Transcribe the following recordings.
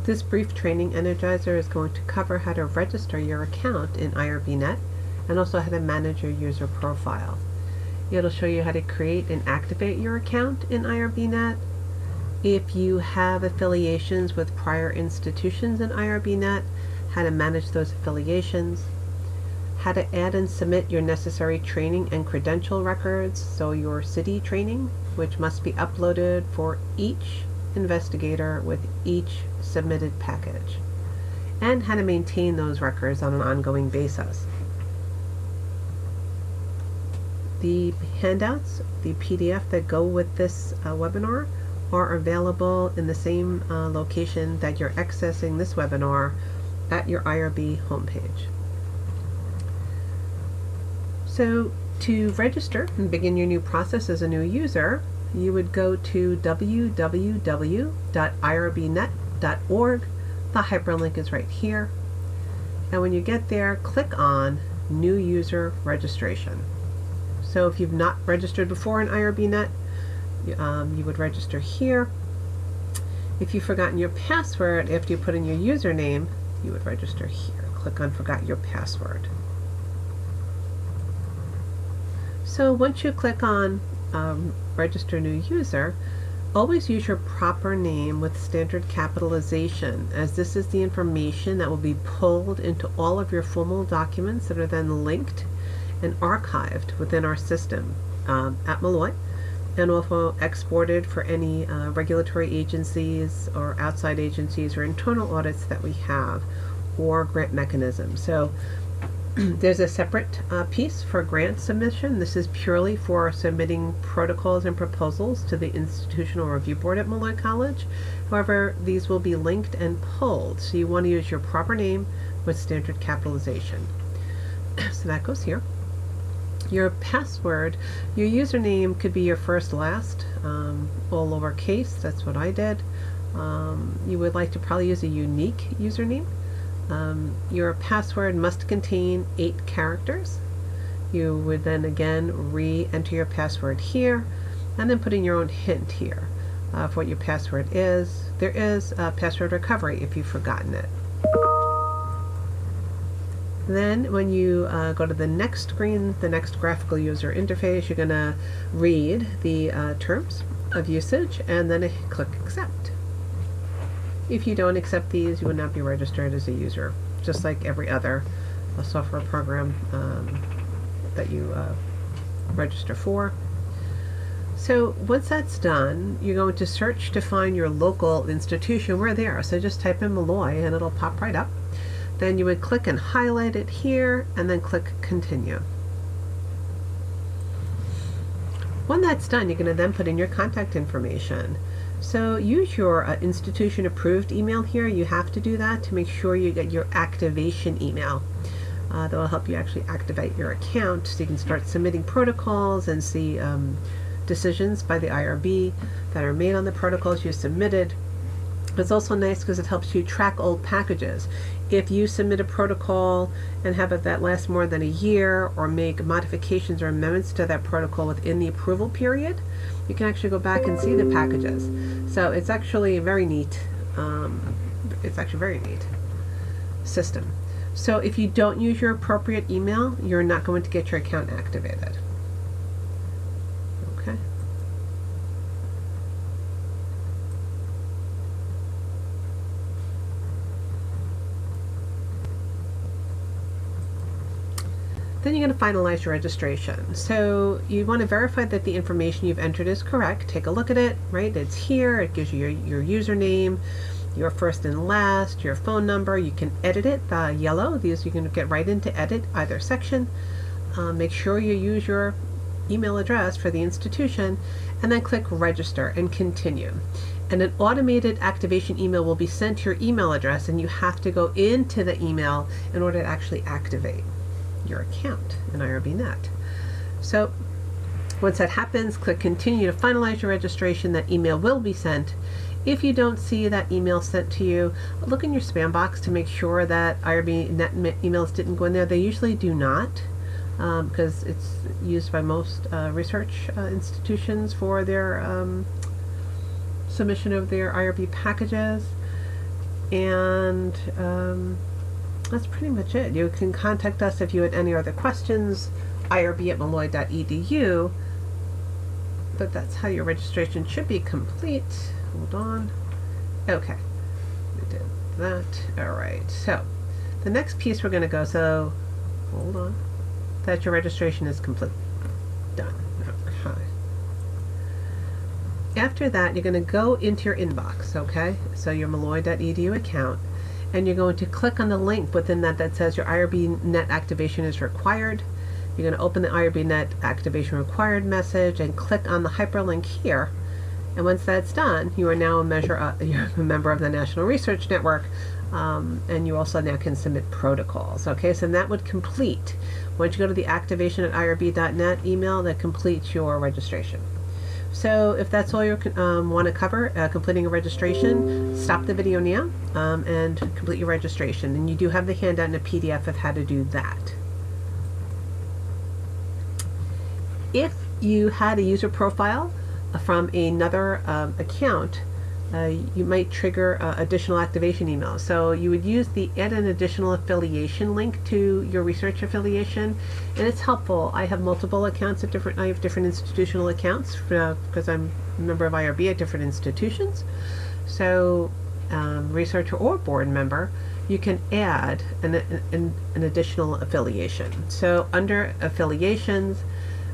This brief training Energizer is going to cover how to register your account in IRBNET and also how to manage your user profile. It'll show you how to create and activate your account in IRBNET. If you have affiliations with prior institutions in IRBNET, how to manage those affiliations, how to add and submit your necessary training and credential records, so your city training, which must be uploaded for each investigator with each submitted package, and how to maintain those records on an ongoing basis. The handouts, the PDF that go with this webinar are available in the same location that you're accessing this webinar at your IRB homepage. So to register and begin your new process as a new user, you would go to www.irbnet.org. The hyperlink is right here. And when you get there, click on New User Registration. So if you've not registered before in IRBNet, you would register here. If you've forgotten your password after you put in your username, you would register here. Click on Forgot Your Password. So once you click on Register New User, always use your proper name with standard capitalization, as this is the information that will be pulled into all of your formal documents that are then linked and archived within our system at Molloy, and also exported for any regulatory agencies or outside agencies or internal audits that we have, or grant mechanisms. So there's a separate piece for grant submission. This is purely for submitting protocols and proposals to the Institutional Review Board at Molloy College. However, these will be linked and pulled, so you want to use your proper name with standard capitalization. So that goes here. Your password, your username could be your first, last, all lowercase. That's what I did. You would like to probably use a unique username. Your password must contain 8 characters. You would then again re-enter your password here, and then put in your own hint here for what your password is. There is password recovery if you've forgotten it. Then when you go to the next screen, the next graphical user interface, you're going to read the terms of usage and then click Accept. If you don't accept these, you would not be registered as a user, just like every other software program that you register for. So once that's done, you're going to search to find your local institution. We're there, so just type in Molloy and it'll pop right up. Then you would click and highlight it here, and then click Continue. When that's done, you're going to then put in your contact information. So use your institution approved email here. You have to do that to make sure you get your activation email. That will help you actually activate your account so you can start submitting protocols and see decisions by the IRB that are made on the protocols you submitted. It's also nice because it helps you track old packages. If you submit a protocol and have it that last more than a year, or make modifications or amendments to that protocol within the approval period, you can actually go back and see the packages. So it's actually a very neat, system. So if you don't use your appropriate email, you're not going to get your account activated. Okay. Then you're going to finalize your registration. So you want to verify that the information you've entered is correct. Take a look at it, right? It's here. It gives you your username, your first and last, your phone number. You can edit it, the yellow. These you can get right into edit either section. Make sure you use your email address for the institution, and then click Register and Continue. And an automated activation email will be sent to your email address, and you have to go into the email in order to actually activate your account in IRBNET. So once that happens, click Continue to finalize your registration. That email will be sent. If you don't see that email sent to you, look in your spam box to make sure that IRBNET emails didn't go in there. They usually do not, because it's used by most research institutions for their submission of their IRB packages. And that's pretty much it. You can contact us if you had any other questions, IRB@molloy.edu. But that's how your registration should be complete. Hold on. Okay. We did that. All right. So the next piece we're going to go, so hold on. That your registration is complete. Done. Okay. After that, you're going to go into your inbox, okay? So your molloy.edu account, and you're going to click on the link within that that says your IRBNet activation is required. You're going to open the IRBNet activation required message and click on the hyperlink here. And once that's done, you are now you're a member of the National Research Network, and you also now can submit protocols. Okay, so that would complete. Once you go to the activation at IRB.net email, that completes your registration. So if that's all you want to cover, completing a registration, stop the video now and complete your registration. And you do have the handout in a PDF of how to do that. If you had a user profile from another account, you might trigger additional activation emails. So you would use the add an additional affiliation link to your research affiliation, and it's helpful. I have multiple accounts at I have different institutional accounts because I'm a member of IRB at different institutions. So researcher or board member, you can add an additional affiliation. So under affiliations,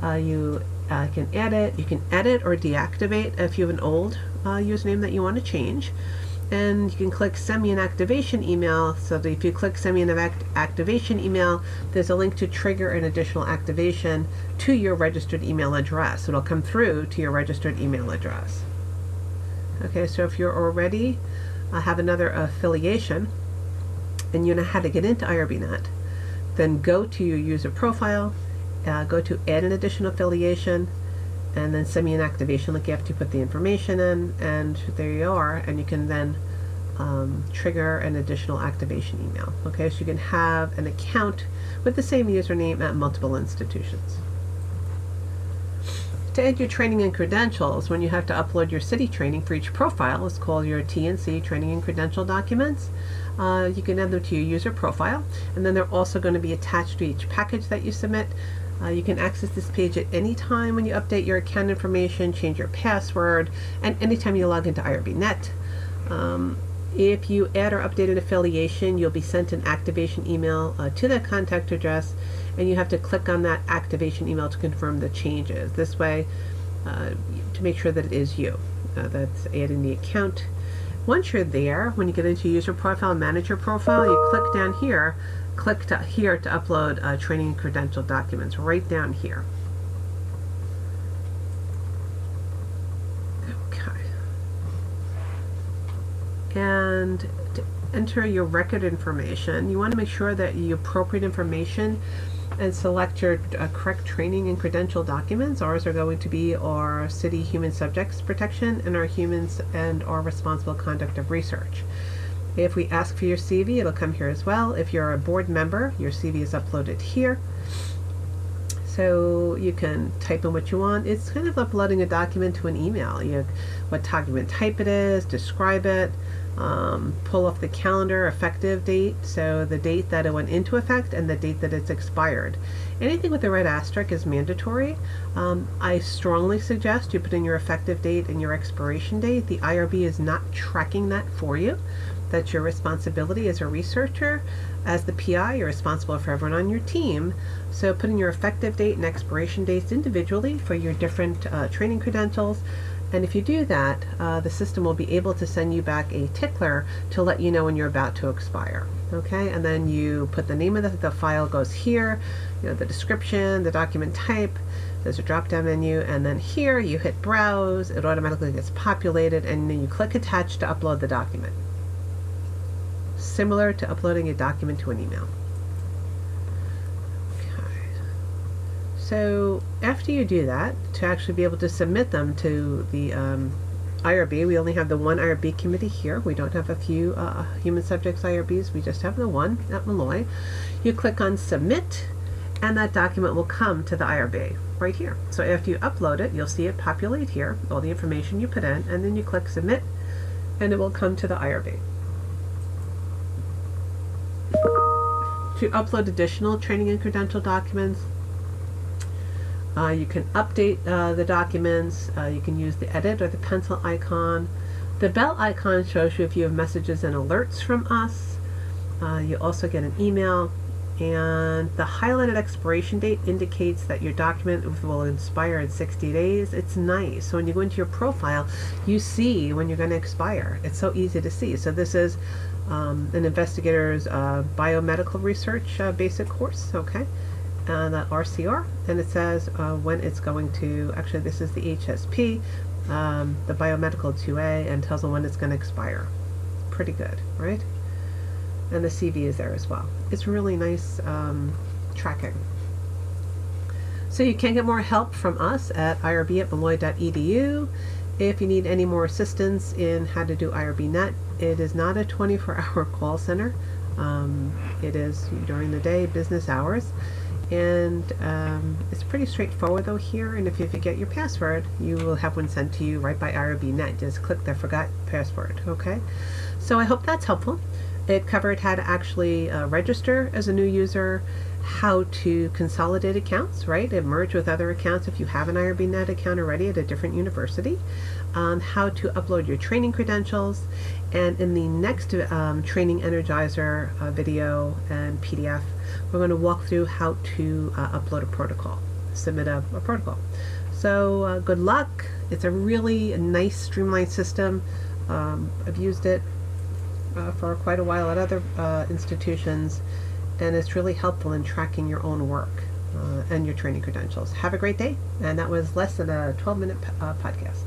you can edit. You can edit or deactivate if you have an old username that you want to change, and you can click send me an activation email. So that if you click send me an activation email, there's a link to trigger an additional activation to your registered email address. It'll come through to your registered email address. Okay, so if you're already have another affiliation and you know how to get into IRBNet, then go to your user profile, go to add an additional affiliation, and then send me an activation link after you put the information in, and there you are, and you can then trigger an additional activation email. Okay, so you can have an account with the same username at multiple institutions. To add your training and credentials, when you have to upload your city training for each profile, it's called your TNC training and credential documents. You can add them to your user profile, and then they're also going to be attached to each package that you submit. You can access this page at any time when you update your account information, change your password, and anytime you log into IRBNet. If you add or update an affiliation, you'll be sent an activation email to that contact address, and you have to click on that activation email to confirm the changes. This way, to make sure that it is you that's adding the account. Once you're there, when you get into user profile, manager profile, you click down here, click here to upload training and credential documents, right down here. Okay. And to enter your record information, you want to make sure that you appropriate information and select your correct training and credential documents. Ours are going to be our City Human Subjects Protection and our Humans and our Responsible Conduct of Research. If we ask for your CV, it'll come here as well. If you're a board member, your CV is uploaded here. So you can type in what you want. It's kind of uploading a document to an email. What document type it is, describe it, pull off the calendar effective date, so the date that it went into effect and the date that it's expired. Anything with a red asterisk is mandatory. I strongly suggest you put in your effective date and your expiration date. The IRB is not tracking that for you. That's your responsibility as a researcher. As the PI, you're responsible for everyone on your team. So put in your effective date and expiration dates individually for your different training credentials. And if you do that, the system will be able to send you back a tickler to let you know when you're about to expire. Okay, and then you put the name of the file goes here, the description, the document type, there's a drop-down menu, and then here you hit browse, it automatically gets populated, and then you click attach to upload the document. Similar to uploading a document to an email. Okay. So after you do that, to actually be able to submit them to the IRB, we only have the one IRB committee here. We don't have a few human subjects IRBs. We just have the one at Molloy. You click on submit, and that document will come to the IRB right here. So after you upload it, you'll see it populate here, all the information you put in, and then you click submit, and it will come to the IRB. To upload additional training and credential documents, you can update the documents. You can use the edit or the pencil icon. The bell icon shows you if you have messages and alerts from us. You also get an email, and the highlighted expiration date indicates that your document will expire in 60 days. It's nice. So when you go into your profile, you see when you're going to expire. It's so easy to see. So this is an investigator's biomedical research basic course, okay, and RCR, and it says when it's going to, actually this is the HSP, the biomedical 2A, and tells them when it's going to expire. Pretty good, right? And the CV is there as well. It's really nice tracking. So you can get more help from us at IRB@molloy.edu. If you need any more assistance in how to do IRBNet, it is not a 24-hour call center. It is during the day, business hours. And it's pretty straightforward though here, and if you forget your password, you will have one sent to you right by IRBNet. Just click the forgot password, okay? So I hope that's helpful. It covered how to actually register as a new user, how to consolidate accounts, right, and merge with other accounts if you have an IRBNet account already at a different university, how to upload your training credentials, and in the next Training Energizer video and PDF, we're going to walk through how to upload a protocol, submit a protocol. So good luck. It's a really nice streamlined system. I've used it for quite a while at other institutions, and it's really helpful in tracking your own work and your training credentials. Have a great day, and that was less than a 12-minute podcast.